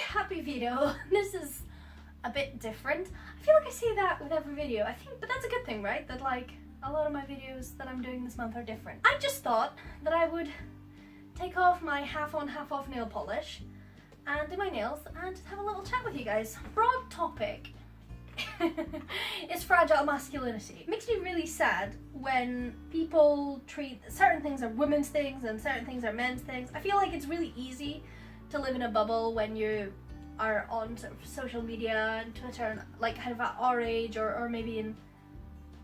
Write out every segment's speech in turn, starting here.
happy VEDO. This is a bit different. I feel like I say that with every video. But that's a good thing, right? That like a lot of my videos that I'm doing this month are different. I just thought that I would take off my half on, half off nail polish and do my nails and just have a little chat with you guys. Broad topic is fragile masculinity. It makes me really sad when people treat certain things are women's things and certain things are men's things. I feel like it's really easy to live in a bubble when you are on sort of social media and Twitter and like kind of at our age or maybe in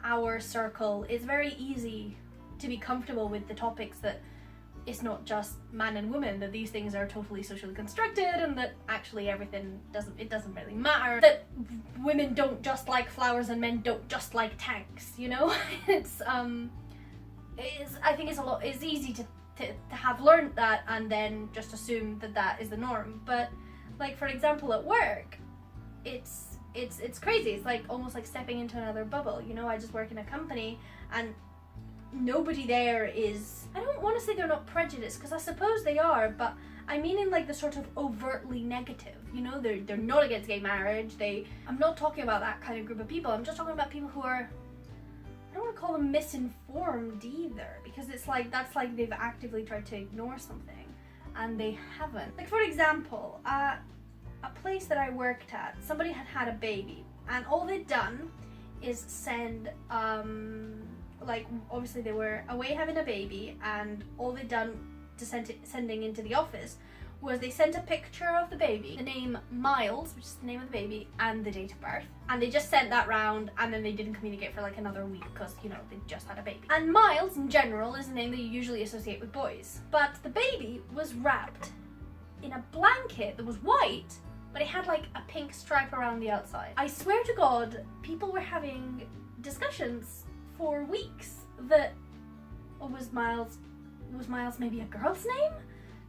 our circle. It's very easy to be comfortable with the topics that it's not just man and woman, that these things are totally socially constructed and that actually everything doesn't really matter, that women don't just like flowers and men don't just like tanks, you know? I think it's easy to have learned that and then just assume that that is the norm. But like, for example, at work, it's crazy. It's like almost like stepping into another bubble, you know? I just work in a company and nobody there is, I don't want to say they're not prejudiced, because I suppose they are, but I mean in like the sort of overtly negative, you know? They're not against gay marriage. I'm not talking about that kind of group of people. I'm just talking about people who are, I don't want to call them misinformed either, because it's like, that's like they've actively tried to ignore something and they haven't. Like, for example, a place that I worked at, somebody had a baby and all they'd done is send like, obviously they were away having a baby and all they'd done to sending into the office was they sent a picture of the baby, the name Miles, which is the name of the baby, and the date of birth, and they just sent that round and then they didn't communicate for like another week because, you know, they just had a baby. And Miles in general is a name that you usually associate with boys, but the baby was wrapped in a blanket that was white, but it had like a pink stripe around the outside. I swear to God, people were having discussions for weeks that was Miles maybe a girl's name?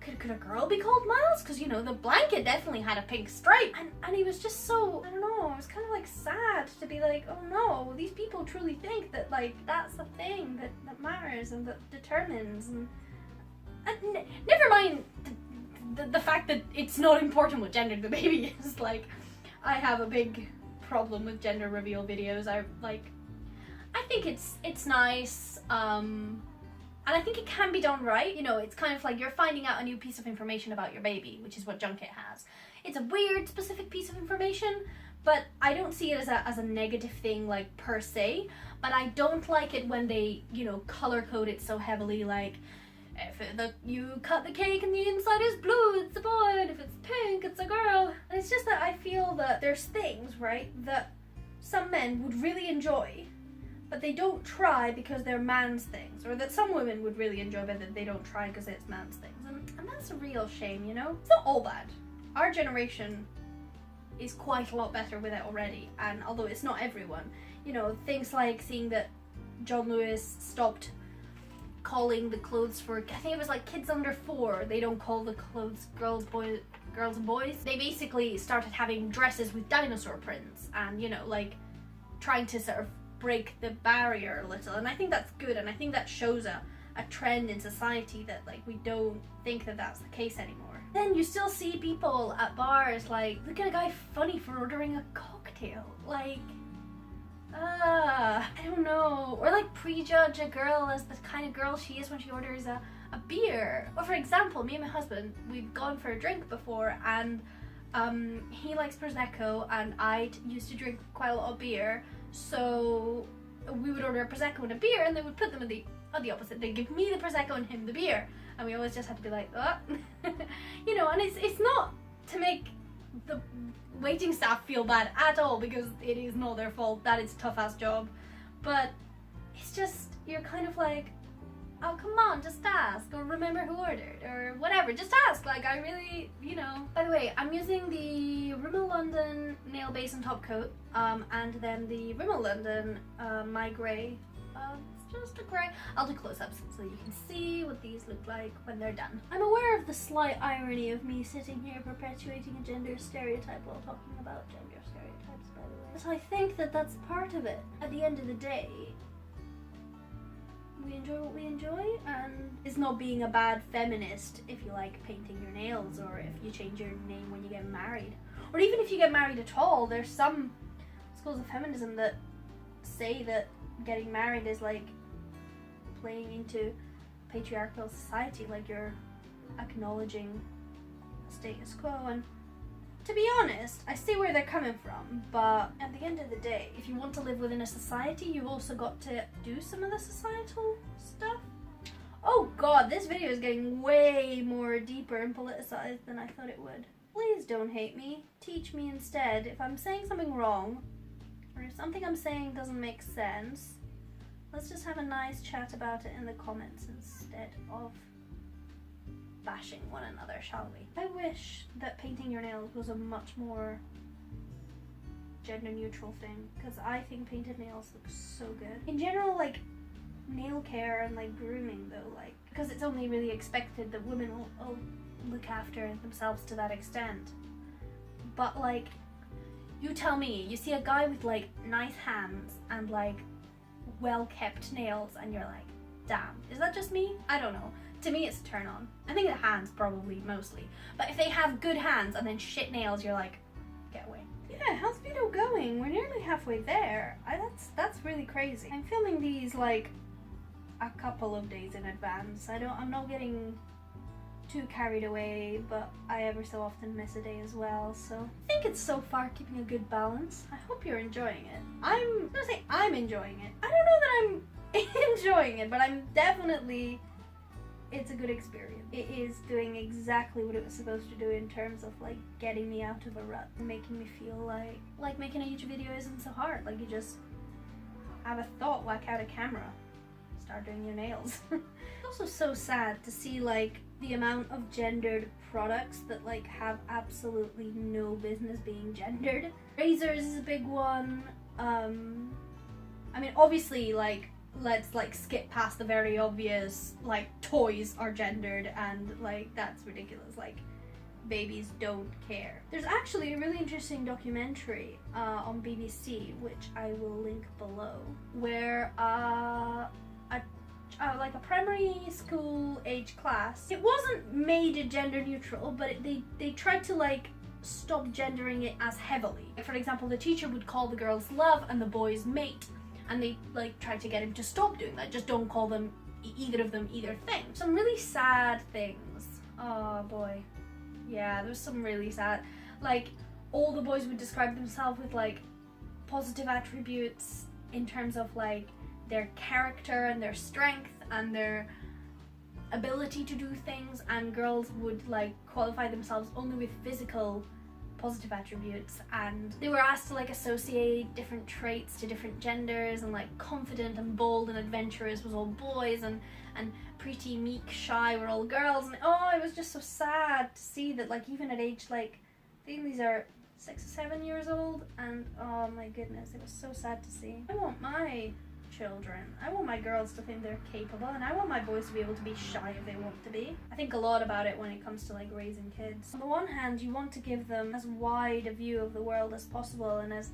Could a girl be called Miles? Because, you know, the blanket definitely had a pink stripe. And he was just so, I don't know, I was kind of like sad to be like, oh no, these people truly think that like that's the thing that matters and that determines. And never mind the fact that it's not important what gender the baby is. Like, I have a big problem with gender reveal videos. I think it's nice, and I think it can be done right. You know, it's kind of like you're finding out a new piece of information about your baby, which is what Junket has. It's a weird, specific piece of information, but I don't see it as a negative thing, like, per se. But I don't like it when they, you know, color code it so heavily, like, if you cut the cake and the inside is blue, it's a boy, and if it's pink, it's a girl. And it's just that I feel that there's things, right, that some men would really enjoy, but they don't try because they're man's things, or that some women would really enjoy but that they don't try because it's man's things, and that's a real shame, you know? It's not all bad. Our generation is quite a lot better with it already, and although it's not everyone, you know, things like seeing that John Lewis stopped calling the clothes for, I think it was like kids under 4, they don't call the clothes girls and boys. They basically started having dresses with dinosaur prints and, you know, like trying to sort of break the barrier a little, and I think that's good, and I think that shows a trend in society that like we don't think that that's the case anymore. Then you still see people at bars like, look at a guy funny for ordering a cocktail, like I don't know, or like prejudge a girl as the kind of girl she is when she orders a beer. Or for example, me and my husband, we've gone for a drink before, and he likes Prosecco and I used to drink quite a lot of beer. So we would order a Prosecco and a beer, and they would put them on the opposite. They'd give me the Prosecco and him the beer, and we always just had to be like, oh. You know, and it's not to make the waiting staff feel bad at all, because it is not their fault. That is a tough-ass job. But it's just, you're kind of like, oh, come on, just ask, or remember who ordered, or whatever, just ask. Like, I really, you know. By the way, I'm using the Rimmel London nail base and top coat, and then the Rimmel London my grey, it's just a grey. I'll do close-ups so you can see what these look like when they're done. I'm aware of the slight irony of me sitting here perpetuating a gender stereotype while talking about gender stereotypes, by the way. But I think that that's part of it. At the end of the day, we enjoy what we enjoy, and it's not being a bad feminist if you like painting your nails, or if you change your name when you get married, or even if you get married at all. There's some schools of feminism that say that getting married is like playing into patriarchal society, like you're acknowledging status quo. And to be honest, I see where they're coming from, but at the end of the day, if you want to live within a society, you've also got to do some of the societal stuff. Oh god, this video is getting way more deeper and politicized than I thought it would. Please don't hate me. Teach me instead. If I'm saying something wrong, or if something I'm saying doesn't make sense, let's just have a nice chat about it in the comments instead of bashing one another, shall we? I wish that painting your nails was a much more gender neutral thing, because I think painted nails look so good. In general, like nail care and like grooming though, like, because it's only really expected that women will look after themselves to that extent. But like, you tell me, you see a guy with like nice hands and like well kept nails and you're like, damn, is that just me? I don't know. To me, it's a turn on. I think the hands probably mostly. But if they have good hands and then shit nails, you're like, get away. Yeah, how's VEDO going? We're nearly halfway there. That's really crazy. I'm filming these like a couple of days in advance. I'm not getting too carried away, but I ever so often miss a day as well. So I think it's so far keeping a good balance. I hope you're enjoying it. I'm gonna say I'm enjoying it. I don't know that I'm enjoying it, but I'm definitely. It's a good experience. It is doing exactly what it was supposed to do in terms of like getting me out of a rut and making me feel like making a YouTube video isn't so hard. Like you just have a thought, whack out a camera, start doing your nails. It's also so sad to see like the amount of gendered products that like have absolutely no business being gendered. Razors is a big one. I mean, obviously, like, let's like skip past the very obvious, like toys are gendered and like that's ridiculous, like babies don't care. There's actually a really interesting documentary on BBC, which I will link below, where like a primary school age class, it wasn't made gender neutral, but they tried to like stop gendering it as heavily. For example, the teacher would call the girls love and the boys mate, and they like tried to get him to stop doing that. Just don't call them either of them either thing. Some really sad things. Oh boy. Yeah, there's some really sad, like all the boys would describe themselves with like positive attributes in terms of like their character and their strength and their ability to do things, and girls would like qualify themselves only with physical positive attributes, and they were asked to like associate different traits to different genders, and like confident and bold and adventurous was all boys, and pretty, meek, shy were all girls. And oh, it was just so sad to see that like even at age like I think these are 6 or 7 years old, and oh my goodness, it was so sad to see. I want my children, I want my girls to think they're capable, and I want my boys to be able to be shy if they want to be. I think a lot about it when it comes to like raising kids. On the one hand, you want to give them as wide a view of the world as possible and as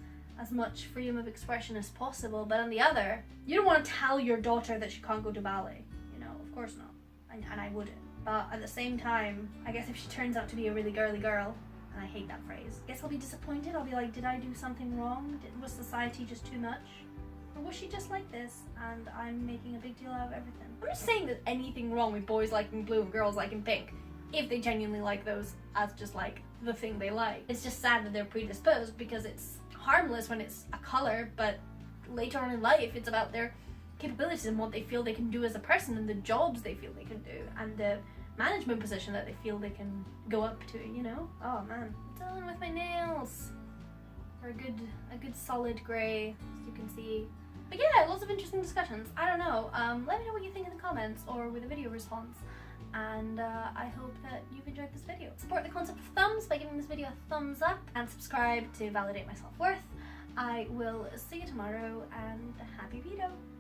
much freedom of expression as possible, but on the other, you don't want to tell your daughter that she can't go to ballet, you know, of course not, and I wouldn't. But at the same time, I guess if she turns out to be a really girly girl, and I hate that phrase, I guess I'll be disappointed. I'll be like, did I do something wrong? Was society just too much? Or was she just like this and I'm making a big deal out of everything? I'm just saying there's anything wrong with boys liking blue and girls liking pink if they genuinely like those as just like the thing they like. It's just sad that they're predisposed, because it's harmless when it's a color, but later on in life it's about their capabilities and what they feel they can do as a person, and the jobs they feel they can do, and the management position that they feel they can go up to, you know? Oh man. I'm done with my nails. They're a good solid grey, as you can see. But yeah, lots of interesting discussions. I don't know. Let me know what you think in the comments or with a video response. And I hope that you've enjoyed this video. Support the concept of thumbs by giving this video a thumbs up, and subscribe to validate my self-worth. I will see you tomorrow, and happy VEDO!